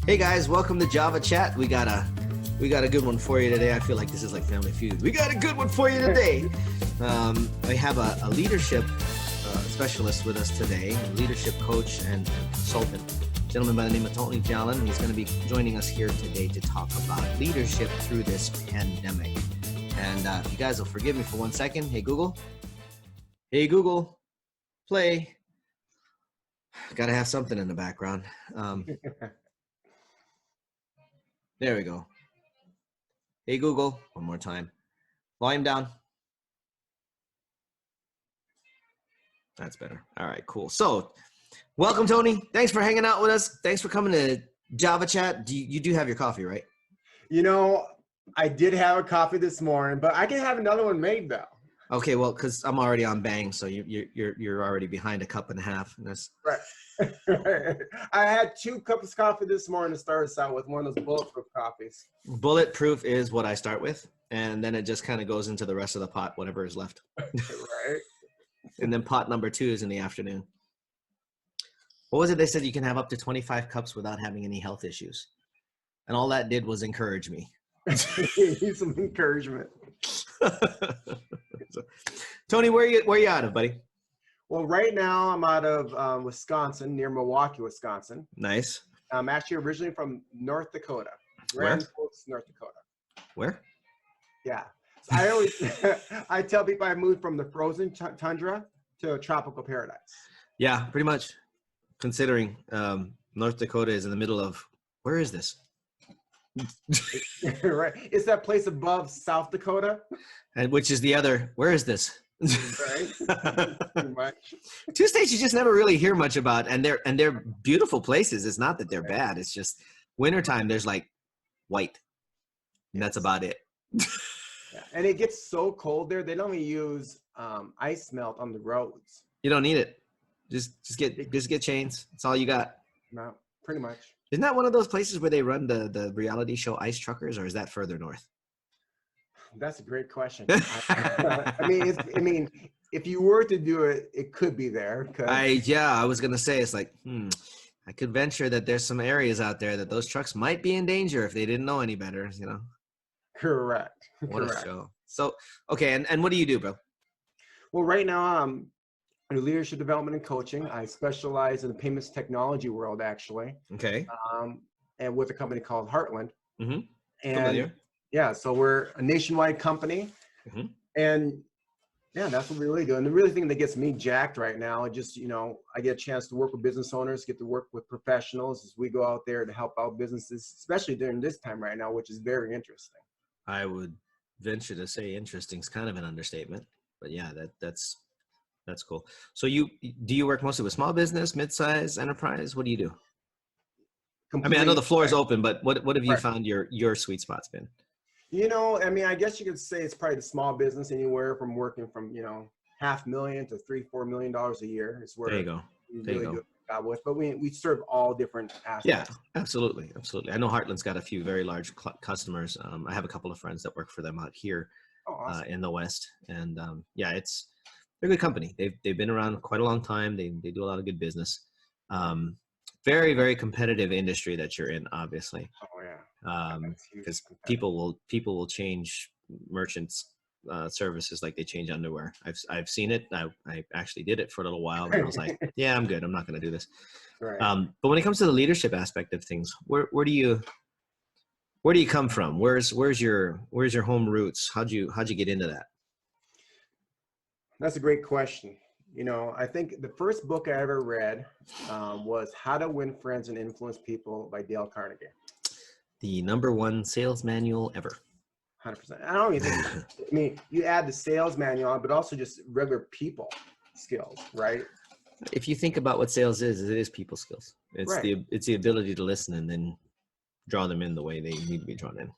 Hey guys, welcome to Java Chat. We got a good one for you today. I feel like this is like Family Feud. We got a good one for you today. We have a leadership specialist with us today, a leadership coach and consultant, a gentleman by the name of Tony Jalan. He's going to be joining us here today to talk about leadership through this pandemic. And if you guys will forgive me for 1 second. Hey Google, play. Got to have something in the background. There we go. Hey Google, one more time. Volume down. That's better. All right, cool. So, welcome Tony. Thanks for hanging out with us. Thanks for coming to Java Chat. You do have your coffee, right? You know, I did have a coffee this morning, but I can have another one made though. Okay, well, because I'm already on bang, so you're already behind a cup and a half. And that's right. I had 2 cups of coffee this morning to start us out with, one of those bulletproof coffees. Bulletproof is what I start with, and then it just kind of goes into the rest of the pot, whatever is left. Right. And then pot number 2 is in the afternoon. What was it they said you can have up to 25 cups without having any health issues? And all that did was encourage me. Need some encouragement. Tony, where you out of, buddy? Well, right now I'm out of Wisconsin, near Milwaukee, Wisconsin. Nice. I'm actually originally from North Dakota. Where? North Dakota. Where? Yeah. So I always I tell people I moved from the frozen tundra to a tropical paradise. Yeah, pretty much. Considering North Dakota is in the middle of, where is this? Right. It's that place above South Dakota. And which is the other, where is this? Right. Pretty much. 2 states you just never really hear much about, and they're beautiful places. It's not that they're bad. It's just wintertime there's like white. And that's about it. Yeah. And it gets so cold there, they don't even use ice melt on the roads. You don't need it. Just get chains. That's all you got. No, pretty much. Isn't that one of those places where they run the reality show Ice Truckers, or is that further north? That's a great question. I mean, if you were to do it, it could be there. I was gonna say it's like, I could venture that there's some areas out there that those trucks might be in danger if they didn't know any better, you know. Correct. What a show. So, okay, and what do you do, bro? Well, right now I'm in leadership development and coaching. I specialize in the payments technology world, actually. Okay. And with a company called Heartland. Mm-hmm. And familiar. Yeah, so we're a nationwide company. Mm-hmm. And yeah, that's what we really do. And the really thing that gets me jacked right now, just, I get a chance to work with business owners, get to work with professionals as we go out there to help out businesses, especially during this time right now, which is very interesting. I would venture to say interesting is kind of an understatement, but yeah, that's cool. So do you work mostly with small business, mid-size, enterprise? What do you do? Completely. I know the floor is open, but what have you found your sweet spot's been? I guess you could say it's probably the small business, anywhere from working from, $500,000 to $3-4 million a year is where there you go. We really do a job with. But we serve all different aspects. Yeah, absolutely. I know Heartland's got a few very large customers. I have a couple of friends that work for them out here in the West, and they're a good company. They've been around quite a long time. They do a lot of good business. Very, very competitive industry that you're in, obviously. Oh yeah. Because people will change merchants services like they change underwear. I've seen it. I actually did it for a little while, but I was like, yeah, I'm good. I'm not going to do this. Right. But when it comes to the leadership aspect of things, where do you come from? Where's your home roots? How'd you get into that? That's a great question. I think the first book I ever read was How to Win Friends and Influence People by Dale Carnegie. The #1 sales manual ever. 100%. I don't even think, you add the sales manual on, but also just regular people skills, right? If you think about what sales is, it is people skills. It's right. It's the ability to listen and then draw them in the way they need to be drawn in.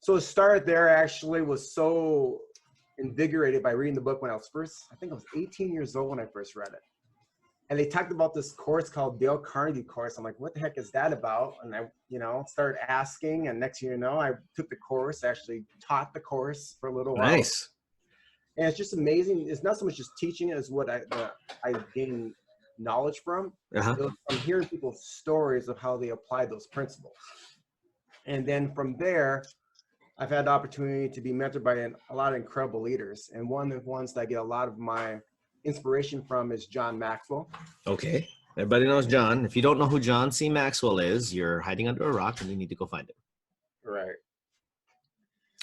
So to start there, actually was so invigorated by reading the book when I was 18 years old when I first read it. And they talked about this course called Dale Carnegie course. I'm like, what the heck is that about? And I, started asking, and next thing you know, I took the course, actually taught the course for a little while. Nice. And it's just amazing. It's not so much just teaching it as what I gained knowledge from. Uh-huh. It was from hearing people's stories of how they applied those principles. And then from there, I've had the opportunity to be mentored by a lot of incredible leaders. And one of the ones that I get a lot of my inspiration from is John Maxwell. Okay. Everybody knows John. If you don't know who John C. Maxwell is, you're hiding under a rock and you need to go find him. Right.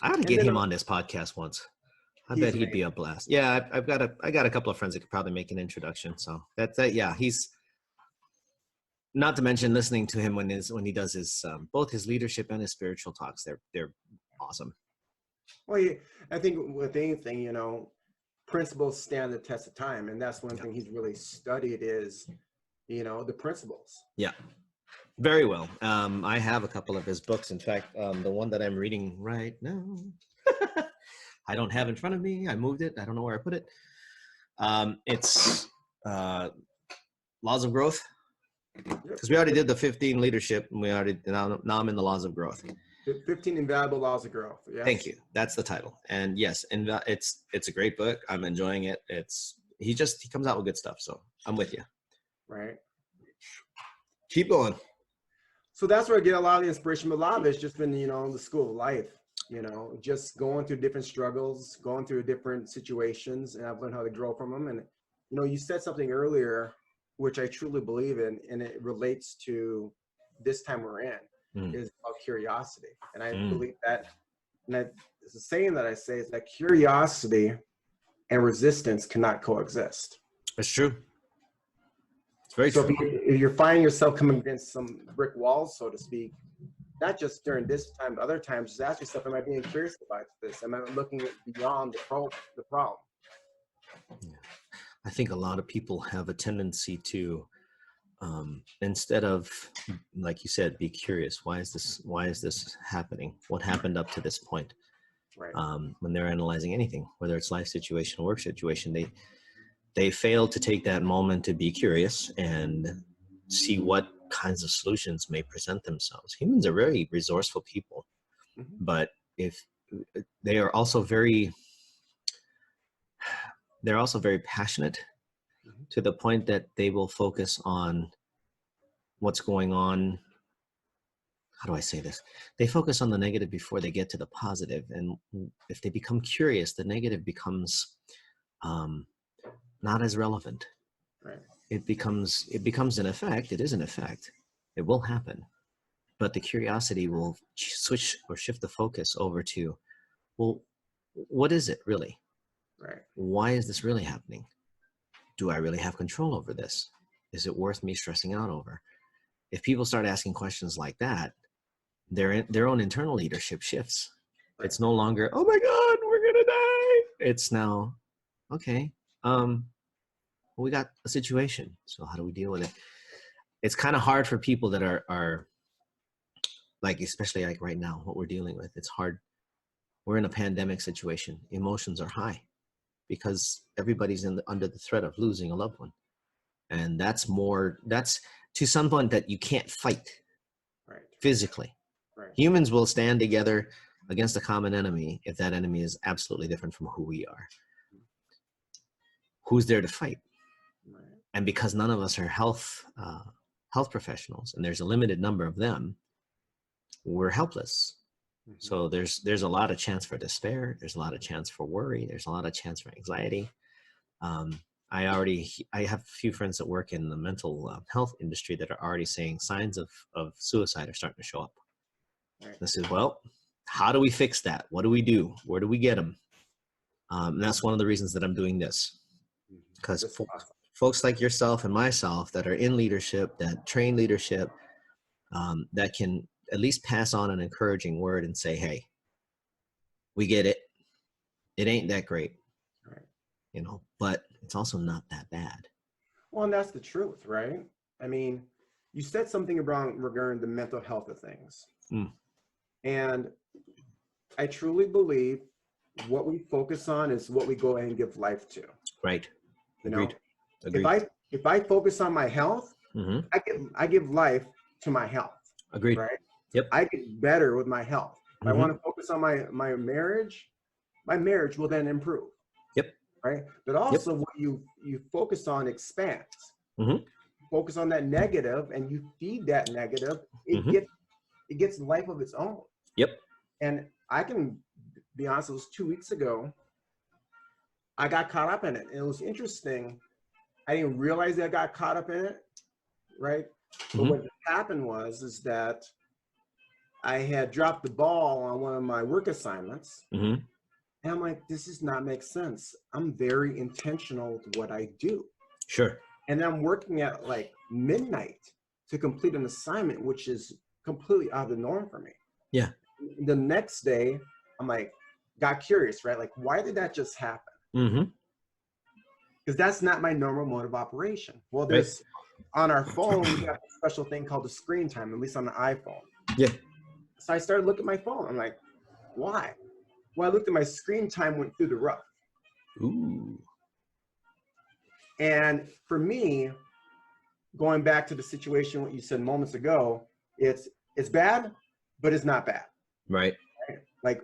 I ought to get him on this podcast once. I bet he'd be a blast. Yeah, I got a couple of friends that could probably make an introduction. So yeah, he's, not to mention listening to him when he does his both his leadership and his spiritual talks. They're awesome. Well, yeah, I think with anything, you know, principles stand the test of time, and that's one thing he's really studied is, you know, the principles. Yeah, very well. I have a couple of his books. In fact, the one that I'm reading right now, I don't have in front of me. I moved it. I don't know where I put it. It's Laws of Growth. Because we already did the 15 leadership, and now I'm in the Laws of Growth. 15 Invaluable Laws of Growth. Yes. Thank you. That's the title. And yes, and it's a great book. I'm enjoying it. He comes out with good stuff. So I'm with you. Right. Keep going. So that's where I get a lot of the inspiration. But a lot of it's just been, you know, the school of life. You know, just going through different struggles, going through different situations, and I've learned how to grow from them. And you know, you said something earlier, which I truly believe in, and it relates to this time we're in, is about curiosity. And I believe that, and it's a saying that I say is that curiosity and resistance cannot coexist. That's true. It's very true. If you're finding yourself coming against some brick walls, so to speak, not just during this time, but other times, just ask yourself, am I being curious about this? Am I looking beyond the problem? Yeah. I think a lot of people have a tendency to, instead of, like you said, be curious. Why is this happening? What happened up to this point? Right. When they're analyzing anything, whether it's life situation, work situation, they fail to take that moment to be curious and see what kinds of solutions may present themselves. Humans are very resourceful people, but if they are also very passionate to the point that they will focus on what's going on. How do I say this? They focus on the negative before they get to the positive. And if they become curious, the negative becomes not as relevant. Right. It becomes an effect. It is an effect. It will happen. But the curiosity will switch or shift the focus over to, well, what is it really? Right. Why is this really happening? Do I really have control over this? Is it worth me stressing out over? If people start asking questions like that, their own internal leadership shifts. Right. It's no longer, oh my God, we're gonna die. It's now, okay, we got a situation. So how do we deal with it? It's kind of hard for people that are like, especially like right now, what we're dealing with. It's hard. We're in a pandemic situation. Emotions are high because everybody's under the threat of losing a loved one. And that's to some point that you can't fight physically. Right. Humans will stand together against a common enemy if that enemy is absolutely different from who we are. Who's there to fight? Right. And because none of us are health professionals, and there's a limited number of them, we're helpless. Mm-hmm. So there's a lot of chance for despair. There's a lot of chance for worry. There's a lot of chance for anxiety. I have a few friends that work in the mental health industry that are already saying signs of suicide are starting to show up. Right. This is, well, how do we fix that? What do we do? Where do we get them? And that's one of the reasons that I'm doing this. Because folks like yourself and myself that are in leadership, that train leadership, that can at least pass on an encouraging word and say, hey, we get it. It ain't that great. Right. You know, but it's also not that bad. Well, and that's the truth, right? I mean, you said something regarding the mental health of things. And I truly believe what we focus on is what we go ahead and give life to. Right. You know, if I focus on my health, I give life to my health. Agreed. Right. Yep. I get better with my health. If I want to focus on my marriage will then improve. Yep. Right. But also what you focus on expands. Mm-hmm. Focus on that negative, and you feed that negative, it gets life of its own. Yep. And I can be honest, it was 2 weeks ago, I got caught up in it. And it was interesting. I didn't realize that I got caught up in it, right? But what happened is that I had dropped the ball on one of my work assignments. And I'm like, this does not make sense. I'm very intentional with what I do. Sure. And I'm working at like midnight to complete an assignment, which is completely out of the norm for me. Yeah. The next day, I'm like, got curious, right? Like, why did that just happen? Because that's not my normal mode of operation. Well, there's on our phone, we have a special thing called the screen time, at least on the iPhone. Yeah. So I started looking at my phone. I'm like, why? Well, I looked at my screen time, went through the roof. Ooh. And for me, going back to the situation what you said moments ago, it's bad, but it's not bad. Right. Like,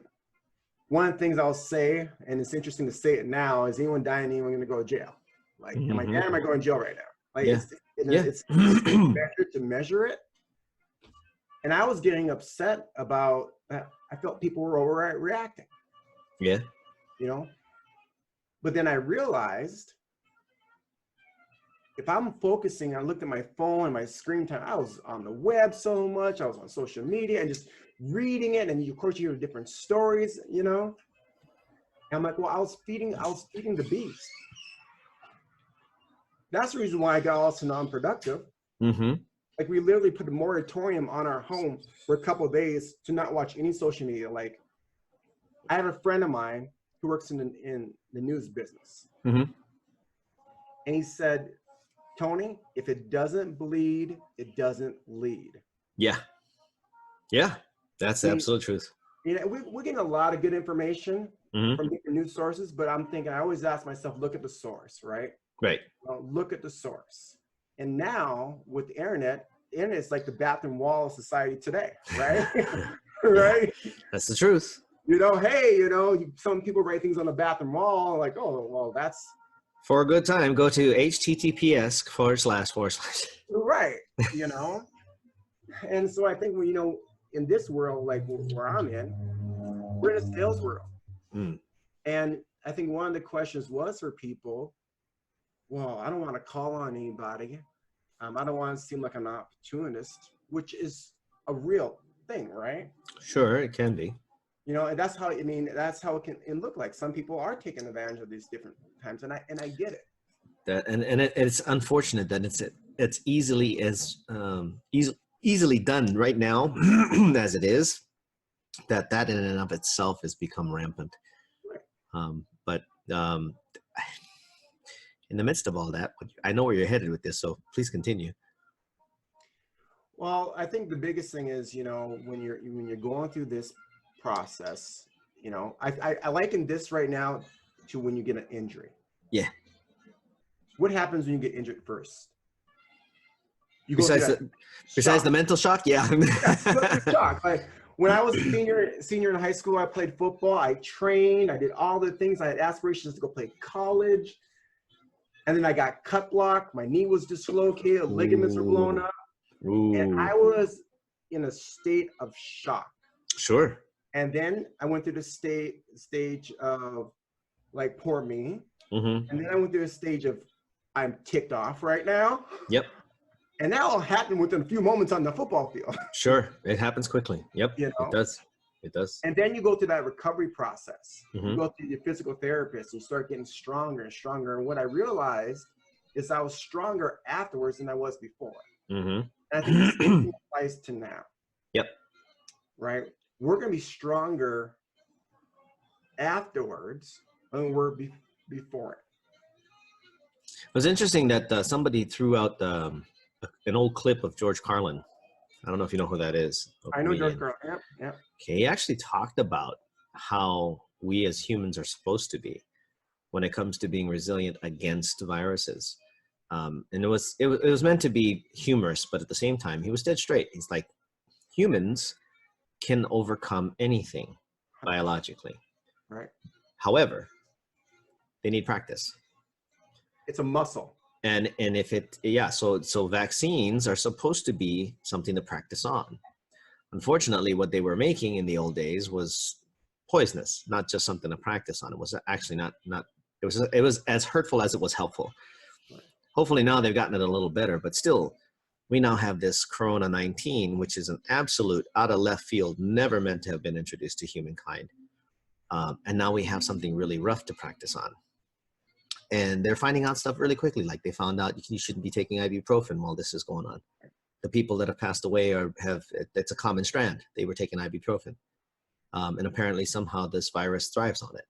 one of the things I'll say, and it's interesting to say it now, is anyone dying, anyone going to go to jail? Like, am I dead? Am I going to jail right now? Like, it's better to measure it. And I was getting upset about that. I felt people were overreacting. Yeah. You know? But then I realized if I'm focusing, I looked at my phone and my screen time, I was on the web so much, I was on social media and just reading it. And of course you hear different stories, you know? And I'm like, well, I was feeding the beast. That's the reason why I got also non-productive. Like, we literally put a moratorium on our home for a couple of days to not watch any social media. Like, I have a friend of mine who works in the news business. And he said, Tony, if it doesn't bleed, it doesn't lead. Yeah. Yeah. That's the absolute truth. You know, we're getting a lot of good information from different news sources, but I'm thinking, I always ask myself, look at the source, right? Right. Well, look at the source. And now with the internet is like the bathroom wall of society today, right? Right? That's the truth. You know, hey, you know, some people write things on the bathroom wall like, oh, well, that's... For a good time, go to https // Right, you know? And so I think, you know, in this world, like where I'm in, we're in a sales world. And I think one of the questions was for people, well, I don't want to call on anybody. I don't want to seem like an opportunist, which is a real thing, right? Sure, it can be. You know, and that's how, I mean, that's how it can look like. Some people are taking advantage of these different times, and I get it. That it's unfortunate that it's easily easily done right now as it is. That in and of itself has become rampant. Right. But in the midst of all that, I know where you're headed with this, so please continue. Well, I think the biggest thing is, you know, when you're going through this process, you know, I liken this right now to when you get an injury. Yeah. What happens when you get injured first? You besides the mental shock, yeah. Shock. Like, when I was a senior in high school, I played football. I trained. I did all the things. I had aspirations to go play college. And then I got cut blocked. My knee was dislocated. Ligaments were blown up. And I was in a state of shock. Sure. And then I went through the stage of like, poor me. And then I went through a stage of, I'm ticked off right now. Yep. And that all happened within a few moments on the football field. Sure. It happens quickly. Yep. You know? It does. It does. And then you go through that recovery process. You go through your physical therapist and you start getting stronger and stronger. And what I realized is I was stronger afterwards than I was before. And I think the same thing applies to now. Yep. Right? We're going to be stronger afterwards than we were before it. It was interesting that somebody threw out an old clip of George Carlin. I don't know if you know who that is. I know George Carlin. Yep. Yep. Okay, he actually talked about how we as humans are supposed to be when it comes to being resilient against viruses. And it was meant to be humorous, but at the same time, he was dead straight. He's like, humans can overcome anything biologically. Right. However, they need practice. It's a muscle. And if it, yeah, so vaccines are supposed to be something to practice on. Unfortunately, what they were making in the old days was poisonous, not just something to practice on. It was actually not it was as hurtful as it was helpful. Hopefully now they've gotten it a little better, but still, we now have this Corona 19, which is an absolute out of left field, never meant to have been introduced to humankind. And now we have something really rough to practice on. And they're finding out stuff really quickly. Like they found out you shouldn't be taking ibuprofen while this is going on. The people that have passed away it's a common strand. They were taking ibuprofen. And apparently somehow this virus thrives on it,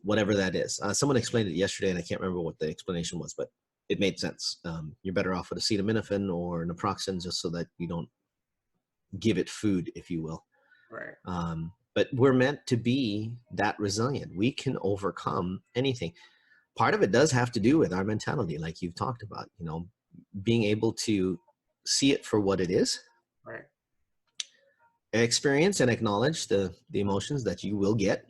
whatever that is. Someone explained it yesterday and I can't remember what the explanation was, but it made sense. You're better off with acetaminophen or naproxen just so that you don't give it food, if you will. Right. But we're meant to be that resilient. We can overcome anything. Part of it does have to do with our mentality, like you've talked about, being able to see it for what it is. Right. Experience and acknowledge the emotions that you will get.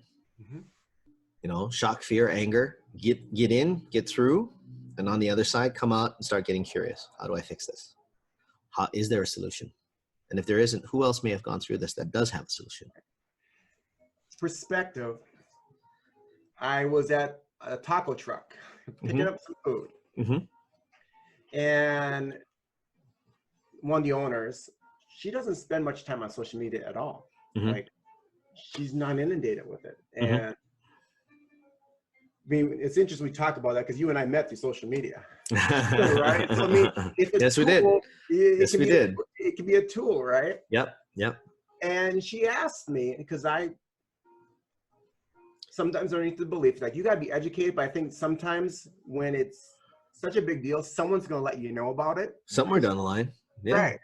Shock, fear, anger, get in, get through, and on the other side, come out and start getting curious. How do I fix this? Is there a solution? And if there isn't, who else may have gone through this that does have a solution? Perspective. I was at a taco truck picking up some food. And one of the owners, she doesn't spend much time on social media at all. Like she's not inundated with it. And I mean, it's interesting we talk about that because you and I met through social media. Right? So, I mean, yes, we did. Yes, we did. It can be a tool, right? Yep. And she asked me, because sometimes underneath the belief, like you got to be educated, but I think sometimes when it's such a big deal, someone's going to let you know about it. Somewhere down the line. Yeah. Right.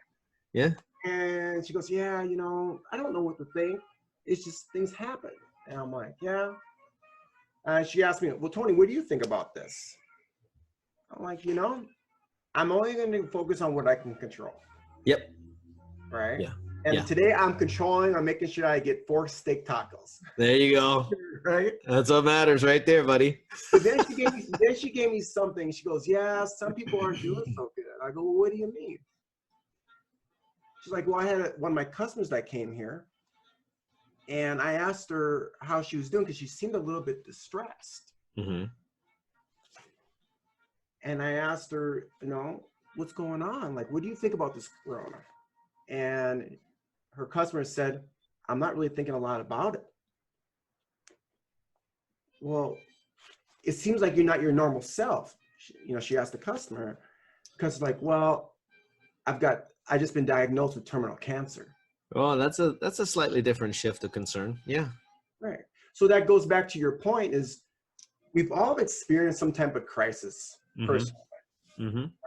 Yeah. And she goes, yeah, I don't know what to think. It's just things happen. And I'm like, yeah. She asked me, well, Tony, what do you think about this? I'm like, I'm only going to focus on what I can control. Yep. Right? Yeah. And today I'm making sure I get 4 steak tacos. There you go. Right? That's what matters right there, buddy. But then she gave me something. She goes, yeah, some people aren't doing so good. I go, well, what do you mean? She's like, well, I had one of my customers that came here. And I asked her how she was doing because she seemed a little bit distressed. And I asked her, what's going on? Like, what do you think about this corona? And her customer said, I'm not really thinking a lot about it. Well, it seems like you're not your normal self. She asked the customer, because like, well, I just been diagnosed with terminal cancer. Oh, that's a slightly different shift of concern. Yeah. Right. So that goes back to your point is we've all experienced some type of crisis personally.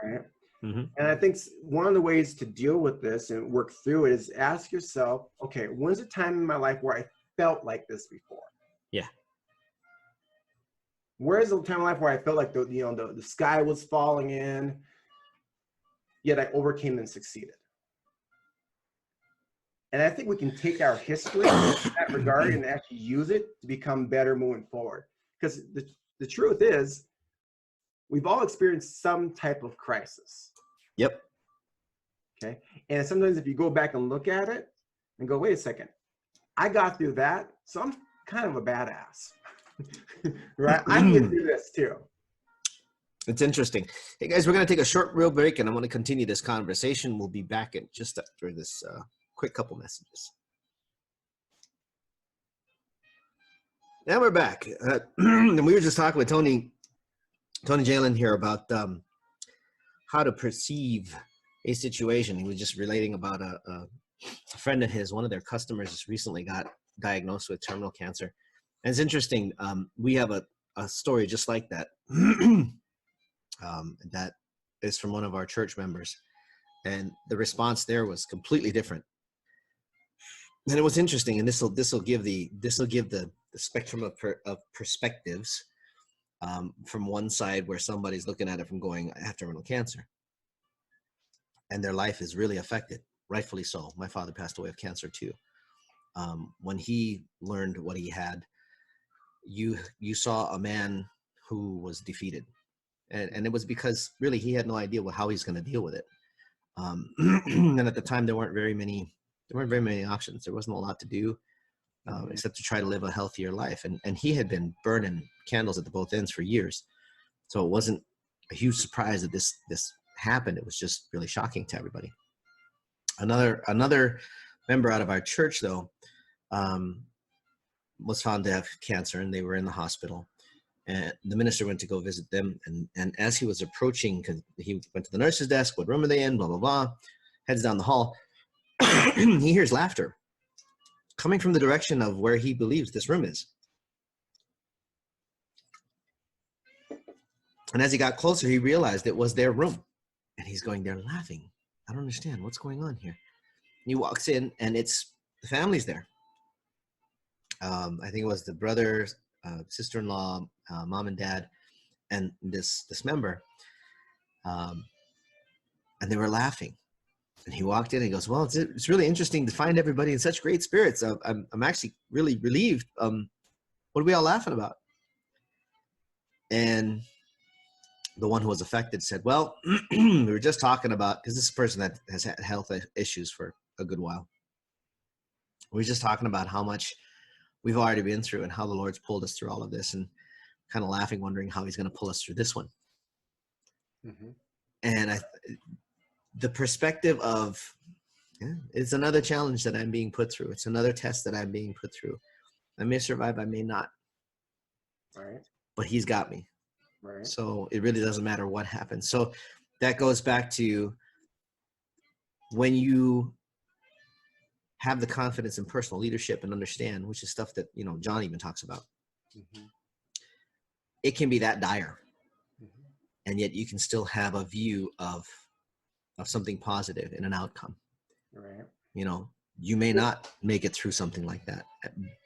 Right. And I think one of the ways to deal with this and work through it is ask yourself, okay, when's a time in my life where I felt like this before? Yeah. Where's the time in life where I felt like the sky was falling in, yet I overcame and succeeded? And I think we can take our history in that regard and actually use it to become better moving forward. Because the truth is, we've all experienced some type of crisis. Yep. Okay. And sometimes if you go back and look at it and go, wait a second, I got through that, so I'm kind of a badass. Right? I can get through this too. It's interesting. Hey guys, we're going to take a short real break and I'm going to continue this conversation. We'll be back in just after this quick couple messages. Now we're back. And we were just talking with Tony Jalan here about how to perceive a situation. He was just relating about a friend of his, one of their customers just recently got diagnosed with terminal cancer. And it's interesting. We have a story just like that. That is from one of our church members. And the response there was completely different. And it was interesting. And this will give the spectrum of perspectives from one side where somebody's looking at it from going, I have terminal cancer. And their life is really affected, rightfully so. My father passed away of cancer too. When he learned what he had, you saw a man who was defeated And it was because really he had no idea how he's going to deal with it. And at the time there weren't very many options. There wasn't a lot to do except to try to live a healthier life. And he had been burning candles at the both ends for years. So it wasn't a huge surprise that this happened. It was just really shocking to everybody. Another member out of our church, though, was found to have cancer, and they were in the hospital. And the minister went to go visit them. And as he was approaching, because he went to the nurse's desk, what room are they in, blah, blah, blah, heads down the hall, he hears laughter coming from the direction of where he believes this room is. And as he got closer, he realized it was their room. And he's going there laughing. I don't understand. What's going on here? And he walks in, and it's the family's there. I think it was the brother, sister-in-law, mom and dad, and this member. And they were laughing. And he walked in and he goes, well, it's really interesting to find everybody in such great spirits. I'm actually really relieved. What are we all laughing about? And the one who was affected said, well, we were just talking about, because this is a person that has had health issues for a good while. We were just talking about how much we've already been through and how the Lord's pulled us through all of this, and kind of laughing, wondering how he's going to pull us through this one. Mm-hmm. And the perspective of, it's another challenge that I'm being put through. It's another test that I'm being put through. I may survive, I may not. Right. But he's got me. Right. So it really doesn't matter what happens. So that goes back to when you have the confidence in personal leadership and understand, which is stuff that, John even talks about. Mm-hmm. It can be that dire. Mm-hmm. And yet you can still have a view of something positive in an outcome. Right. You may not make it through something like that,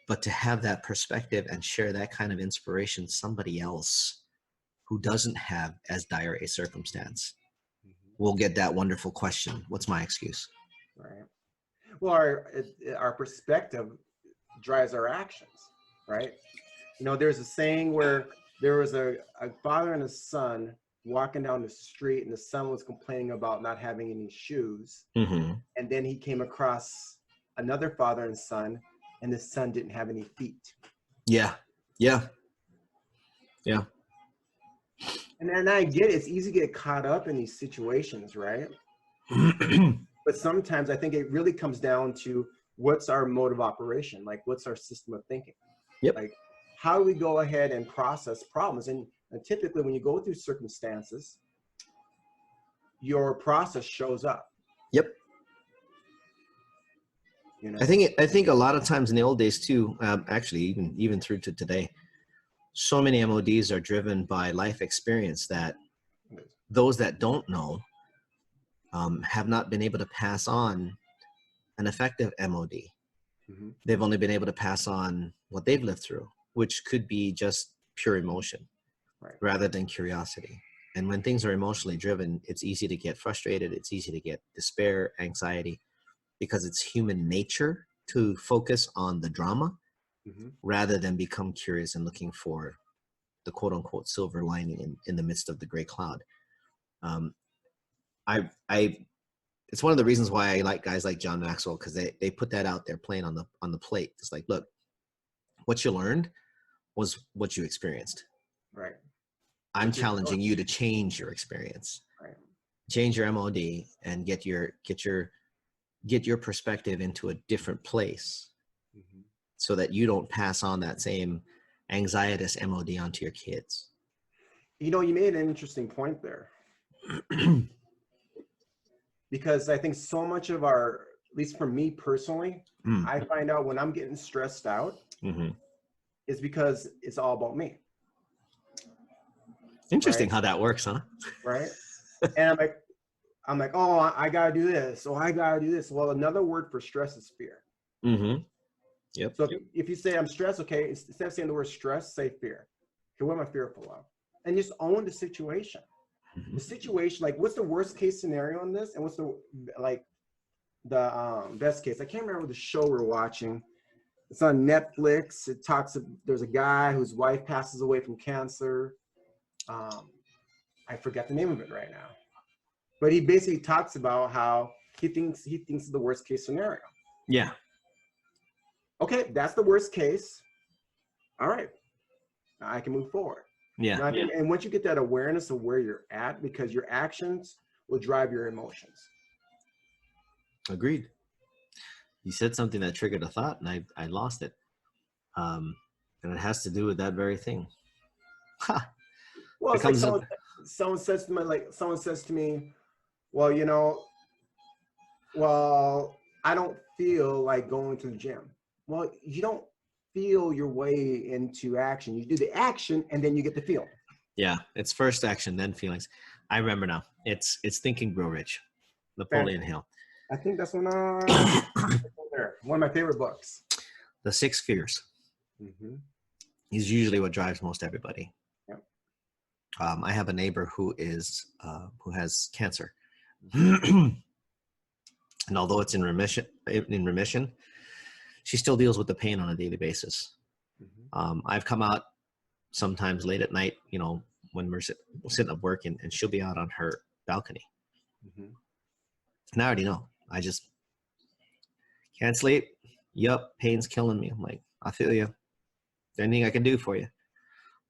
but to have that perspective and share that kind of inspiration, somebody else who doesn't have as dire a circumstance will get that wonderful question, what's my excuse? Right. Well, our perspective drives our actions, right? There's a saying where there was a father and a son walking down the street, and the son was complaining about not having any shoes. Mm-hmm. And then he came across another father and son, and the son didn't have any feet. Yeah. Yeah. Yeah. And then I get it. It's easy to get caught up in these situations, right? But sometimes I think it really comes down to what's our mode of operation? Like, what's our system of thinking? Yep. Like, how do we go ahead and process problems? And typically when you go through circumstances, your process shows up. Yep. I think a lot of times in the old days too, actually even through to today, so many MODs are driven by life experience that those that don't know have not been able to pass on an effective MOD. Mm-hmm. They've only been able to pass on what they've lived through, which could be just pure emotion, right, rather than curiosity. And when things are emotionally driven, it's easy to get frustrated. It's easy to get despair, anxiety, because it's human nature to focus on the drama, mm-hmm, rather than become curious and looking for the quote unquote silver lining in the midst of the gray cloud. It's one of the reasons why I like guys like John Maxwell, because they put that out there plain on the plate. It's like, look, what you learned was what you experienced. Right. I'm challenging you to change your experience. Right. Change your MOD and get your perspective into a different place, mm-hmm, so that you don't pass on that same anxietous MOD onto your kids. You made an interesting point there. Because I think so much of at least for me personally, I find out when I'm getting stressed out, mm-hmm, is because it's all about me. Interesting, right? How that works, huh? Right. And I'm like, oh, I gotta do this. Oh, I gotta do this. Well, another word for stress is fear. Mm-hmm. Yep. So if you say I'm stressed, okay, instead of saying the word stress, say fear. Okay, what am I fearful of? And just own the situation. Mm-hmm. The situation, like, what's the worst case scenario on this, and what's the best case? I can't remember the show we're watching. It's on Netflix. There's a guy whose wife passes away from cancer. I forget the name of it right now. But he basically talks about how he thinks of the worst case scenario. Yeah. Okay, that's the worst case. All right, I can move forward. Yeah. Now, and once you get that awareness of where you're at, because your actions will drive your emotions. Agreed. You said something that triggered a thought, and I lost it. And it has to do with that very thing. Ha. Well, it's like someone says to me, well, you know, well, I don't feel like going to the gym. Well, you don't feel your way into action. You do the action, and then you get the feel. Yeah, it's first action, then feelings. I remember now. It's Think and Grow Rich, Napoleon Hill. I think that's one of my favorite books. The 6 Fears is usually what drives most everybody. Yep. I have a neighbor who has cancer, and although it's in remission, she still deals with the pain on a daily basis. I've come out sometimes late at night, you know, when we're sitting up working, and she'll be out on her balcony. And I already know. I just can't sleep. Yup, pain's killing me. I'm like, I feel you. Is there anything I can do for you?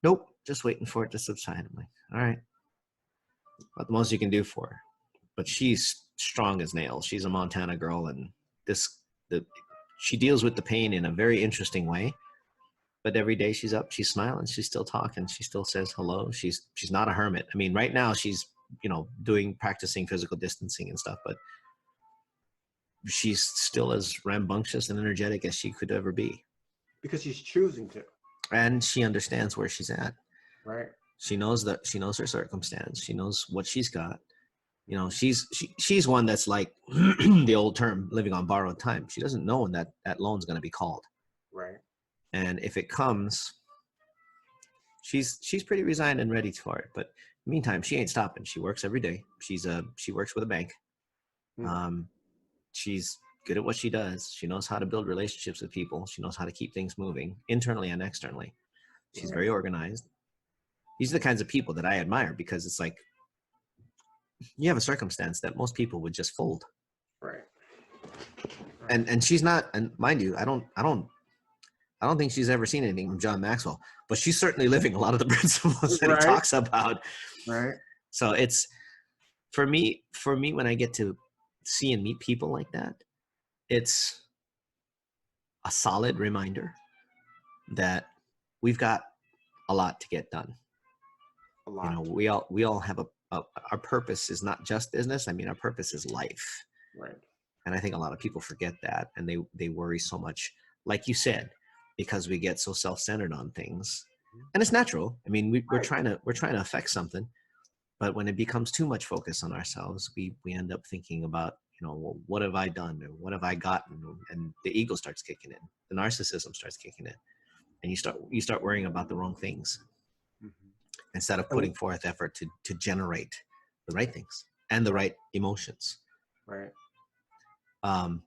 Nope, just waiting for it to subside. I'm like, all right. What the most you can do for her? But she's strong as nails. She's a Montana girl, and she deals with the pain in a very interesting way. But every day she's up, she's smiling, she's still talking, she still says hello. She's not a hermit. I mean, right now she's, you know, practicing physical distancing and stuff, but she's still as rambunctious and energetic as she could ever be. Because she's choosing to. And she understands where she's at. Right. She knows her circumstance. She knows what she's got. You know, she's one that's like the old term, living on borrowed time. She doesn't know when that loan's going to be called. Right. And if it comes, she's pretty resigned and ready for it. But meantime, she ain't stopping. She works every day. She works with a bank. She's good at what she does. She knows how to build relationships with people. She knows how to keep things moving internally and externally. She's very organized. These are the kinds of people that I admire, because it's like, you have a circumstance that most people would just fold. Right. And she's not, and mind you, I don't think she's ever seen anything from John Maxwell, but she's certainly living a lot of the principles that he talks about. Right. So it's, for me, when I get to see and meet people like that, it's a solid reminder that we've got a lot to get done. A lot. You know, we all have our purpose is not just business. I mean, our purpose is life. Right. And I think a lot of people forget that, and they worry so much, like you said, because we get so self-centered on things. And it's natural. I mean, we're trying to affect something, but when it becomes too much focus on ourselves, we end up thinking about, you know, well, what have I done, or what have I gotten, and the ego starts kicking in, the narcissism starts kicking in, and you start worrying about the wrong things instead of putting forth effort to generate the right things and the right emotions. Right.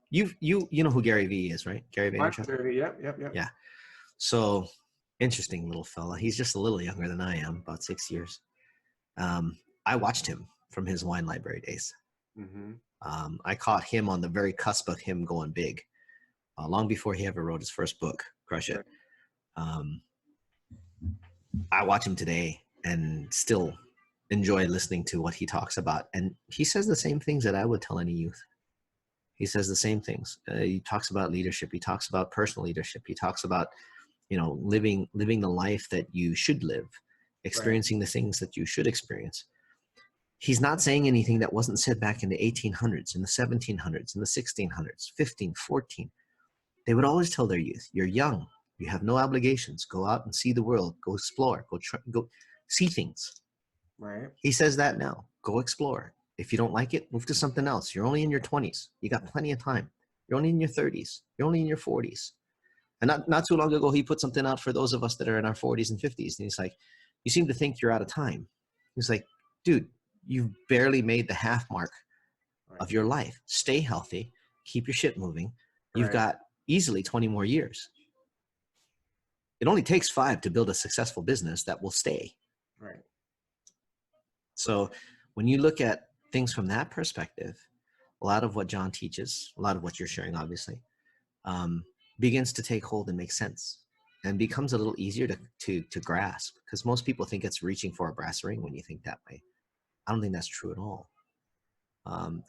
You know who Gary Vee is, right? Gary Vaynerchuk. Yep. Yeah. So interesting little fella. He's just a little younger than I am, about 6 years. I watched him from his wine library days. I caught him on the very cusp of him going big, long before he ever wrote his first book, Crush It. I watch him today and still enjoy listening to what he talks about. And he says the same things that I would tell any youth. He says the same things. He talks about leadership. He talks about personal leadership. He talks about, you know, living the life that you should live, experiencing the things that you should experience. He's not saying anything that wasn't said back in the 1800s, in the 1700s, in the 1600s, 15, 14. They would always tell their youth, you're young, you have no obligations, go out and see the world, go explore, go see things. Right. He says that now, go explore. If you don't like it, move to something else. You're only in your 20s. You got plenty of time. You're only in your 30s. You're only in your 40s. And not too long ago, he put something out for those of us that are in our 40s and 50s. And he's like, you seem to think you're out of time. He's like, dude, you've barely made the half mark of your life. Stay healthy. Keep your shit moving. You've got easily 20 more years. It only takes 5 to build a successful business that will stay. Right. So when you look at things from that perspective, a lot of what John teaches, a lot of what you're sharing, obviously, begins to take hold and make sense, and becomes a little easier to grasp, because most people think it's reaching for a brass ring when you think that way. I don't think that's true at all.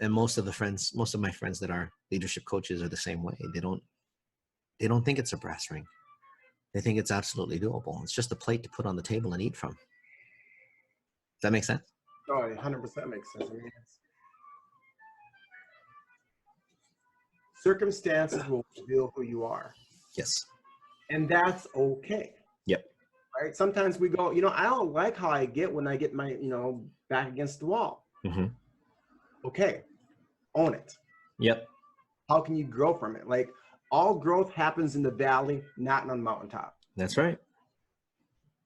And most of my friends that are leadership coaches are the same way. They don't think it's a brass ring. They think it's absolutely doable. It's just a plate to put on the table and eat from. Does that make sense? Oh, 100% makes sense. I mean, circumstances will reveal who you are. Yes. And that's okay. Yep. Right? Sometimes we go, I don't like how I get when I get my, back against the wall. Mm-hmm. Okay. Own it. Yep. How can you grow from it? Like, all growth happens in the valley, not on the mountaintop. That's right.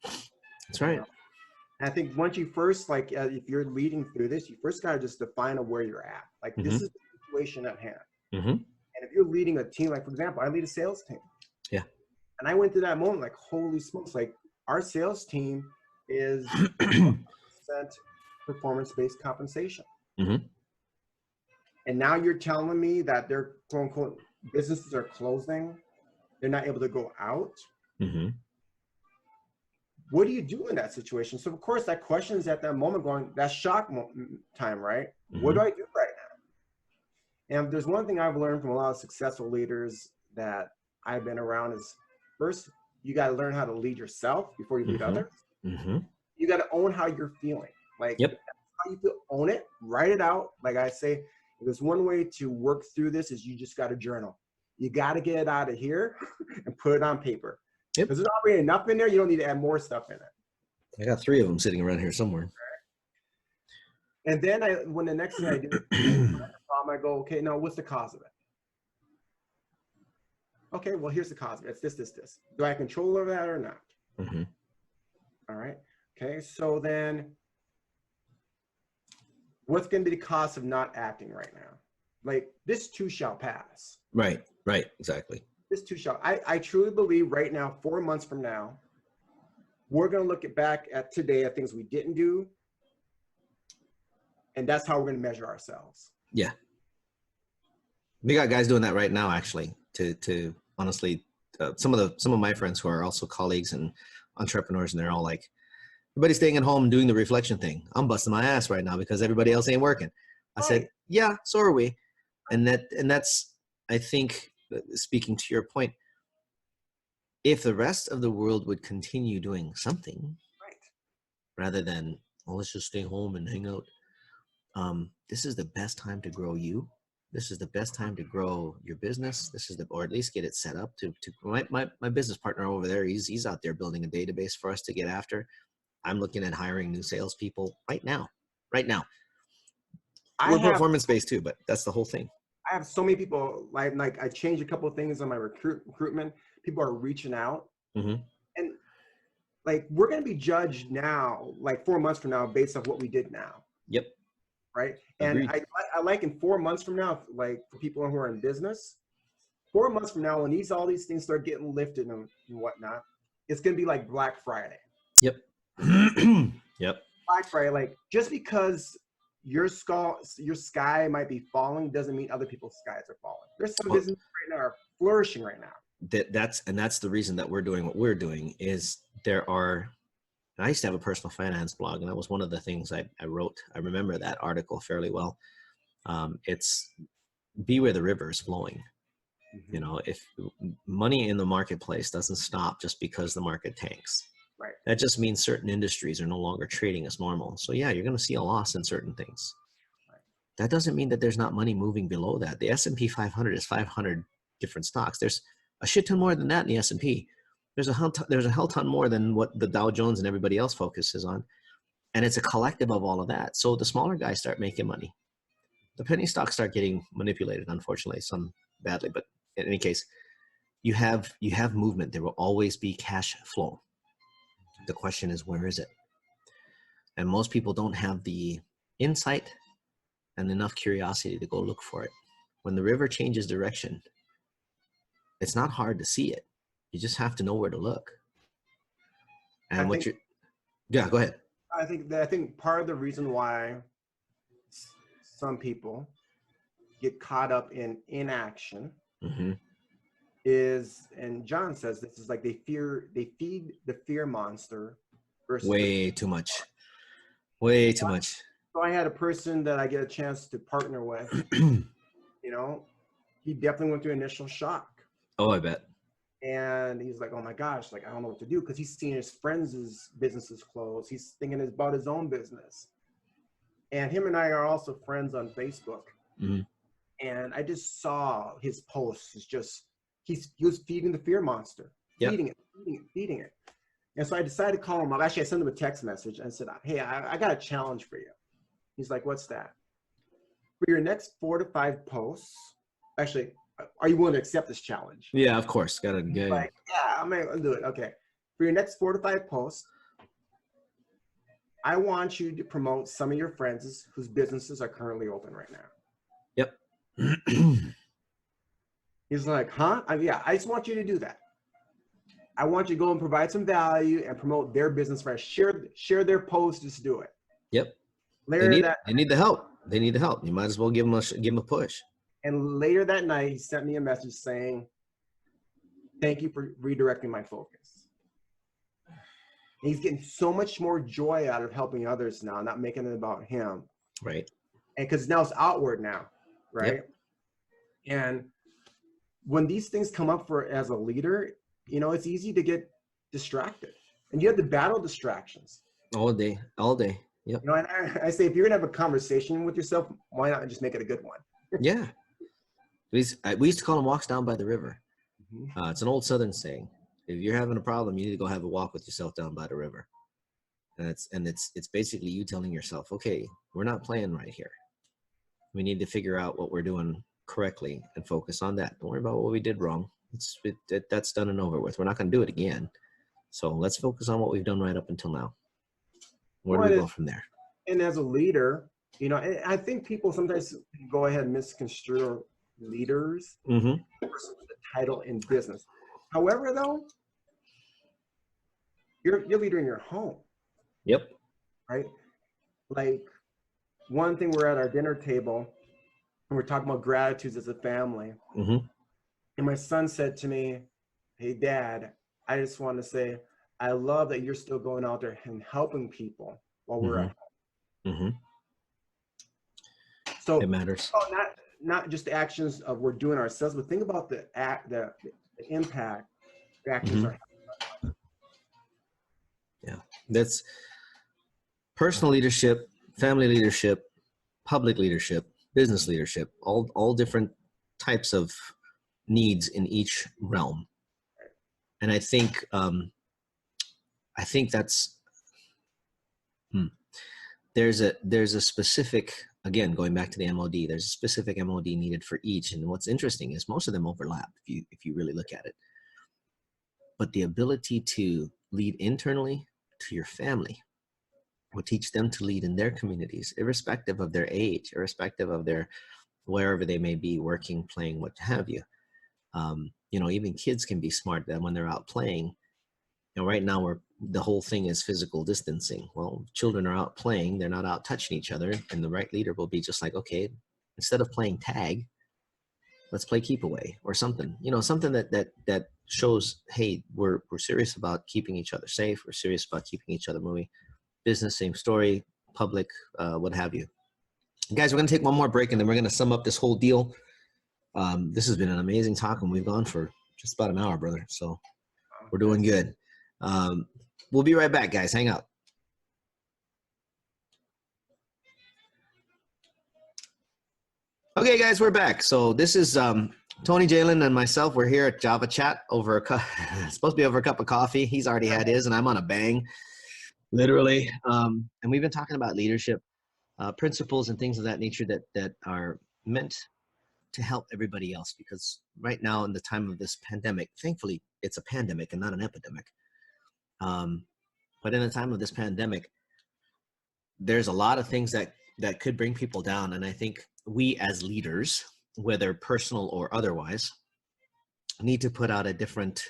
That's right. And I think once you first, if you're leading through this, you first got to just define where you're at. Like, this is the situation at hand. Mm-hmm. And if you're leading a team, like, for example, I lead a sales team. Yeah. And I went through that moment, like, holy smokes, like, our sales team is 100% performance-based compensation. Mm-hmm. And now you're telling me that their quote unquote businesses are closing, they're not able to go out. Mm-hmm. What do you do in that situation? So of course that question is at that moment going, that's shock time, right? Mm-hmm. What do I do right now? And there's one thing I've learned from a lot of successful leaders that I've been around is, first, you got to learn how to lead yourself before you lead others. Mm-hmm. You got to own how you're feeling. Like, yep. How you feel, own it, write it out. Like I say, if there's one way to work through this is you just got to journal. You got to get it out of here and put it on paper. Yep. There's already enough in there. You don't need to add more stuff in it. I got 3 of them sitting around here somewhere. And then when the next thing I do, I go, okay, now what's the cause of it? Okay, well, here's the cause of it. It's this. Do I have control over that or not? Mm-hmm. All right. Okay, so then what's going to be the cost of not acting right now? Like, this too shall pass. Right, exactly. This too shall. I truly believe right now, 4 months from now, we're going to look back at today at things we didn't do, and that's how we're going to measure ourselves. Yeah. We got guys doing that right now, actually, to honestly, some of my friends who are also colleagues and entrepreneurs, and they're all like, everybody's staying at home doing the reflection thing. I'm busting my ass right now because everybody else ain't working. I said, yeah, so are we. And that's, I think, speaking to your point, if the rest of the world would continue doing something, right, rather than, well, let's just stay home and hang out. This is the best time to grow you. This is the best time to grow your business. Or at least get it set up to my business partner over there. He's out there building a database for us to get after. I'm looking at hiring new salespeople right now. We're performance-based too, but that's the whole thing. I have so many people, like I changed a couple of things on my recruitment. People are reaching out. Mm-hmm. And like, we're going to be judged now, like 4 months from now, based on what we did now. Yep. Right. Agreed. And I like in 4 months from now, like for people who are in business, 4 months from now, when all these things start getting lifted and whatnot, it's going to be like Black Friday. Yep. Yep. Black Friday, like, just because your sky might be falling doesn't mean other people's skies are falling. There's some businesses right now are flourishing right now. That's the reason that we're doing what we're doing is I used to have a personal finance blog, and that was one of the things I wrote. I remember that article fairly well. It's be where the river is flowing. Mm-hmm. If money in the marketplace doesn't stop just because the market tanks, right, that just means certain industries are no longer trading as normal. So yeah, you're going to see a loss in certain things. Right. That doesn't mean that there's not money moving below that. The S&P 500 is 500 different stocks. There's a shit ton more than that in the S&P. There's a hell ton more than what the Dow Jones and everybody else focuses on. And it's a collective of all of that. So the smaller guys start making money. The penny stocks start getting manipulated, unfortunately, some badly. But in any case, you have movement. There will always be cash flow. The question is, where is it? And most people don't have the insight and enough curiosity to go look for it. When the river changes direction, it's not hard to see it. You just have to know where to look. And yeah, go ahead. I think part of the reason why some people get caught up in inaction Hmm. is, and John says this is like they feed the fear monster versus the. Way too much. Way too much. So I had a person that I get a chance to partner with, you know, he definitely went through initial shock. Oh, I bet. And he's like, oh my gosh, like I don't know what to do, because he's seeing his friends' businesses close. He's thinking about his own business. And him and I are also friends on Facebook. Mhm. And I just saw his posts. It's just he was feeding the fear monster, Yep. feeding it. And so I decided to call him up. Actually, I sent him a text message and said, hey, I got a challenge for you. He's like, what's that? For your next 4 to 5 posts, actually, are you willing to accept this challenge? Yeah, of course. Gotta get. Like, yeah, I'm gonna do it. Okay. For your next 4 to 5 posts, I want you to promote some of your friends whose businesses are currently open right now. Yep. He's like, huh? Yeah, I just want you to do that. I want you to go and provide some value and promote their business first. Share their posts, just do it. Yep. Later They need the help. They need the help. You might as well give them a push. and later that night, he sent me a message saying, thank you for redirecting my focus. And he's getting so much more joy out of helping others now, not making it about him. Right. And because now it's outward now, right? Yep. And when these things come up for as a leader, you know, it's easy to get distracted. And you have to battle distractions. All day. All day. Yep. You know, and I say, if you're gonna have a conversation with yourself, why not just make it a good one? Yeah. We used to call them walks down by the river. Mm-hmm. It's an old Southern saying. If you're having a problem, you need to go have a walk with yourself down by the river. And it's basically you telling yourself, okay, we're not playing right here. We need to figure out what we're doing correctly and focus on that. Don't worry about what we did wrong. That's done and over with. We're not going to do it again. So let's focus on what we've done right up until now. Where do we go from there? And as a leader, you know, I think people sometimes go ahead and misconstrue leaders Mm-hmm. versus the title in business. However, though, you're a leader in your home. Yep. Right? Like one thing, we're at our dinner table and we're talking about gratitudes as a family. Mm-hmm. And my son said to me, hey, Dad, I just want to say, I love that you're still going out there and helping people while we're at home. Mm-hmm. So it matters. Not just the actions of we're doing ourselves, but think about the impact the actions are having. Yeah. That's personal leadership, family leadership, public leadership, business leadership, all different types of needs in each realm. And I think that's there's a specific, again, going back to the MOD, there's a specific MOD needed for each. And what's interesting is most of them overlap if you really look at it. But the ability to lead internally to your family will teach them to lead in their communities, irrespective of their age, irrespective of their wherever they may be working, playing, what have you. You know, even kids can be smart that when they're out playing. You know, right now the whole thing is physical distancing. Well, children are out playing, they're not out touching each other, and the right leader will be just like, okay, instead of playing tag, let's play keep away or something. You know, something that shows, hey, we're serious about keeping each other safe. We're serious about keeping each other moving. Business, same story. Public, what have you. Guys, we're going to take one more break and then we're going to sum up this whole deal. This has been an amazing talk and we've gone for just about an hour, brother. So we're doing good. We'll be right back, guys. Hang out. Okay, guys, we're back. So this is Tony Jalan and myself. We're here at Java Chat over it's supposed to be over a cup of coffee. He's already had his and I'm on a bang, literally. And we've been talking about leadership principles and things of that nature that are meant to help everybody else, because right now in the time of this pandemic, thankfully it's a pandemic and not an epidemic. But in the time of this pandemic, there's a lot of things that could bring people down. And I think we as leaders, whether personal or otherwise, need to put out a different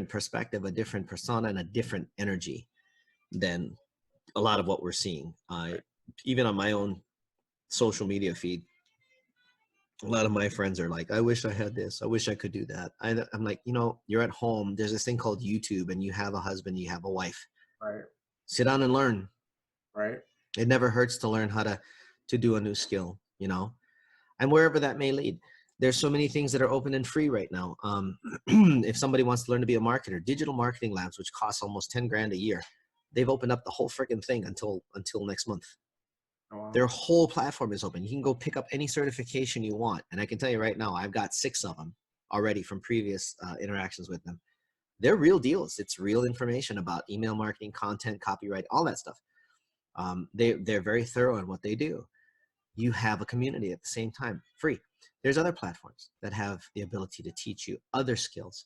perspective, a different persona, and a different energy than a lot of what we're seeing. Even on my own social media feed, a lot of my friends are like, I wish I had this. I wish I could do that. I'm like, you're at home. There's this thing called YouTube, and you have a husband, you have a wife. Right. Sit down and learn. Right. It never hurts to learn how to do a new skill, and wherever that may lead. There's so many things that are open and free right now. If somebody wants to learn to be a marketer, digital marketing labs, which costs almost 10 grand a year, they've opened up the whole freaking thing until next month. Oh, wow. Their whole platform is open. You can go pick up any certification you want. And I can tell you right now, I've got 6 of them already from previous interactions with them. They're real deals. It's real information about email marketing, content, copyright, all that stuff. They're very thorough in what they do. You have a community at the same time, free. There's other platforms that have the ability to teach you other skills.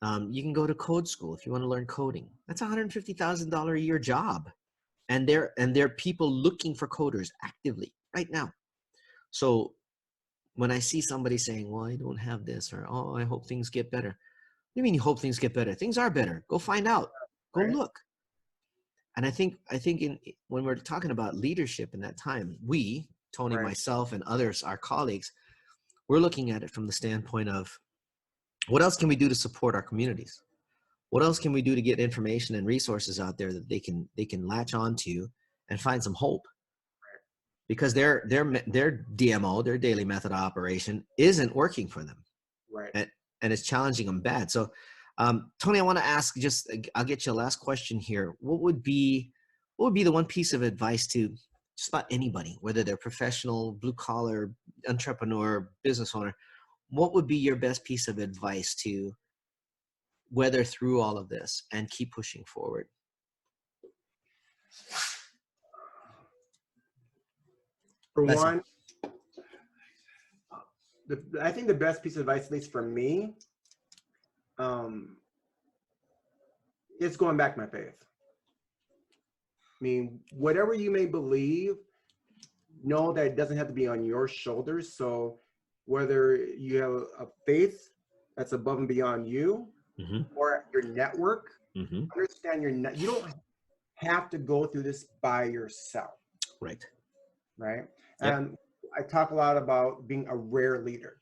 You can go to code school if you want to learn coding. That's $150,000 a year job. And there are people looking for coders actively right now. So when I see somebody saying, well, I don't have this, or, oh, I hope things get better. What do you mean you hope things get better? Things are better. Go find out. Go look. And I think when we're talking about leadership in that time, we, Tony, myself, and others, our colleagues, we're looking at it from the standpoint of what else can we do to support our communities? What else can we do to get information and resources out there that they can latch onto and find some hope? Because their DMO, their daily method of operation, isn't working for them, right? And it's challenging them bad. So, Tony, I want to ask. I'll get you a last question here. What would be the one piece of advice to just about anybody, whether they're professional, blue collar, entrepreneur, business owner? What would be your best piece of advice to weather through all of this and keep pushing forward? For one, I think the best piece of advice, at least for me, it's going back to my faith. I mean, whatever you may believe, know that it doesn't have to be on your shoulders. So whether you have a faith that's above and beyond you, or your network, understand you don't have to go through this by yourself. Right. Yep. And I talk a lot about being a rare leader.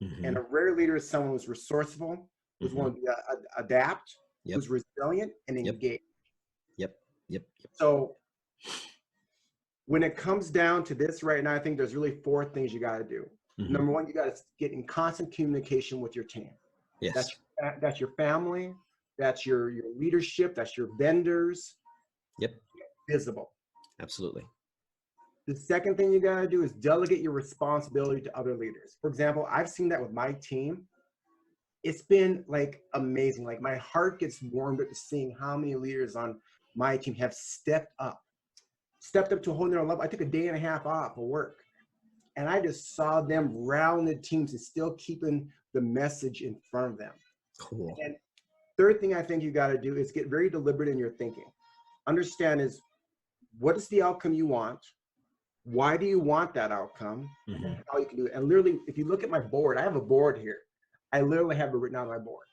And a rare leader is someone who's resourceful, who's willing to adapt, who's resilient and engaged. Yep. So when it comes down to this right now, I think there's really 4 things you got to do. Number 1, you got to get in constant communication with your team. Yes. That's your family. That's your leadership. That's your vendors. Yep. Visible. Absolutely. The second thing you got to do is delegate your responsibility to other leaders. For example, I've seen that with my team. It's been like amazing. Like my heart gets warmed up to seeing how many leaders on my team have stepped up to a whole nother level. I took a day and a half off of work, and I just saw them round the teams and still keeping the message in front of them. Cool. And third thing I think you got to do is get very deliberate in your thinking. Understand is, what is the outcome you want? Why do you want that outcome? And how you can do it. And literally, if you look at my board, I have a board here. I literally have it written on my board.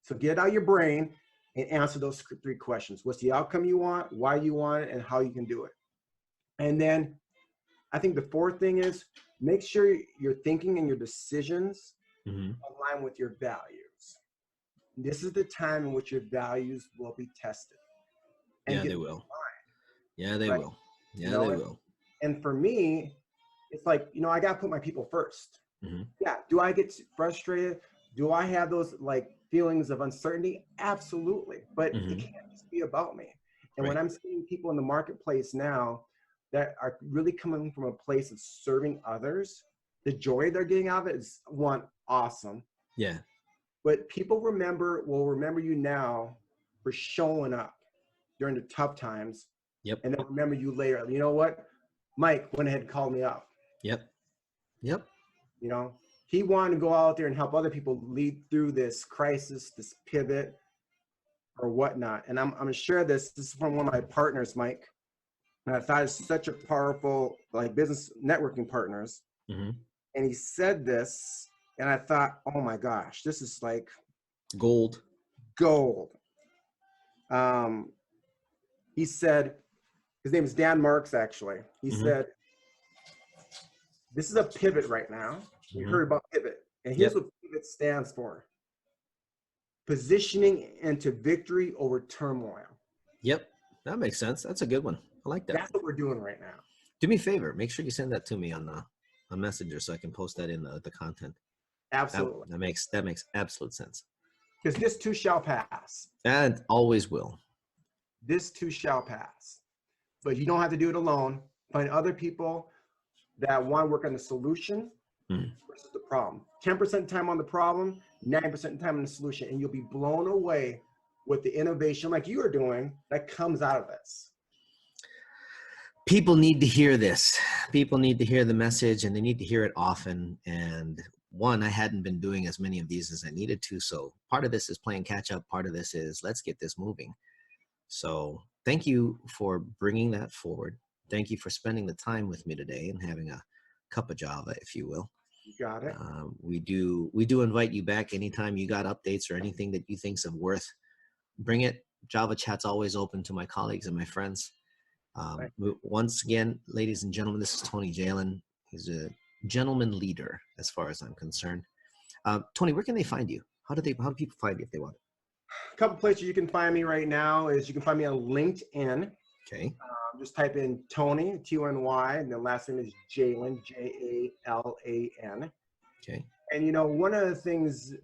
So get out your brain and answer those 3 questions. What's the outcome you want? Why you want it? And how you can do it. And then I think the 4th thing is, make sure your thinking and your decisions align with your values. This is the time in which your values will be tested. And they will. Yeah, they will. Yeah, they will. And for me, it's like, I got to put my people first. Yeah. Do I get frustrated? Do I have those like feelings of uncertainty? Absolutely. But it can't just be about me. And when I'm seeing people in the marketplace now that are really coming from a place of serving others, the joy they're getting out of it is, one, awesome. Yeah. But people will remember you now for showing up during the tough times. Yep. And they'll remember you later. You know what? Mike went ahead and called me up. Yep. He wanted to go out there and help other people lead through this crisis, this pivot, or whatnot. And I'm going to share this. This is from one of my partners, Mike. And I thought it's such a powerful, like, business networking partners. And he said this, and I thought, oh my gosh, this is like gold. He said, His name is Dan Marks, actually. He Mhm. said, this is a pivot right now. You Mhm. heard about pivot. And here's Yep. what pivot stands for. Positioning into victory over turmoil. Yep. That makes sense. That's a good one. I like that. That's what we're doing right now. Do me a favor. Make sure you send that to me on Messenger so I can post that in the content. Absolutely. That makes absolute sense. Because this too shall pass. And always will. This too shall pass. But you don't have to do it alone. Find other people that want to work on the solution versus the problem. 10% time on the problem, 90% time on the solution, and you'll be blown away with the innovation like you are doing that comes out of this. People need to hear this. People need to hear the message, and they need to hear it often. And one, I hadn't been doing as many of these as I needed to. So part of this is playing catch up. Part of this is let's get this moving. So thank you for bringing that forward. Thank you for spending the time with me today and having a cup of Java, if you will. You got it. We do invite you back anytime you got updates or anything that you think's of worth. Bring it. Java Chat's always open to my colleagues and my friends. Once again, ladies and gentlemen, this is Tony Jalan. He's a gentleman leader as far as I'm concerned. Tony, where can they find you? How do people find you if they want? A couple places you can find me right now is you can find me on LinkedIn. Okay. Just type in Tony, T-O-N-Y, and the last name is Jalan, J-A-L-A-N. Okay. And you know, one of the things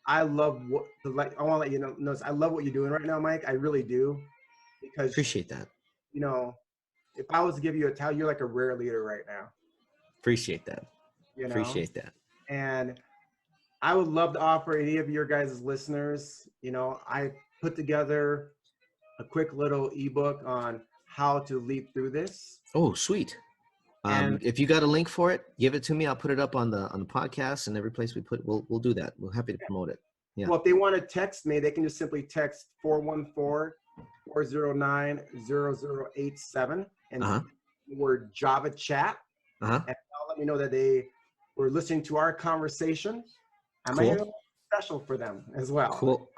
I love, I want to let you know, I love what you're doing right now, Mike. I really do, because Appreciate that. you know, if I was to give you a towel, you're like a rare leader right now. Appreciate that. You know? Appreciate that. And I would love to offer any of your guys' listeners, you know, I put together a quick little ebook on how to leap through this. Oh, sweet. If you got a link for it, give it to me. I'll put it up on the podcast, and every place we put, we'll do that. We're happy to promote it. Yeah. Well, if they want to text me, they can just simply text 414-409-0087 and the word Java Chat. And they'll let me know that they were listening to our conversation. I might have a special for them as well. Cool.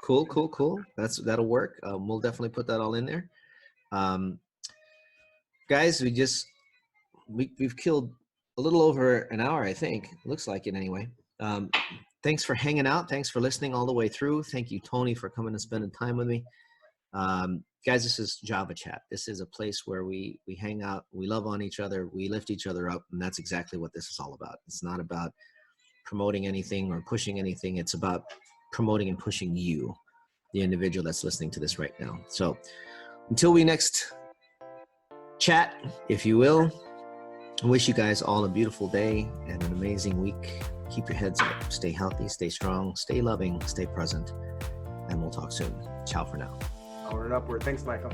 That'll work. We'll definitely put that all in there. Guys, we've killed a little over an hour, I think. Looks like it anyway. Thanks for hanging out. Thanks for listening all the way through. Thank you, Tony, for coming and spending time with me. Guys, this is Java Chat. This is a place where we hang out, we love on each other, we lift each other up, and that's exactly what this is all about. It's not about promoting anything or pushing anything. It's about promoting and pushing you, the individual that's listening to this right now. So until we next chat, if you will, I wish you guys all a beautiful day and an amazing week. Keep your heads up. Stay healthy, stay strong, stay loving, stay present, and we'll talk soon. Ciao for now. Onward and upward. Thanks, Michael.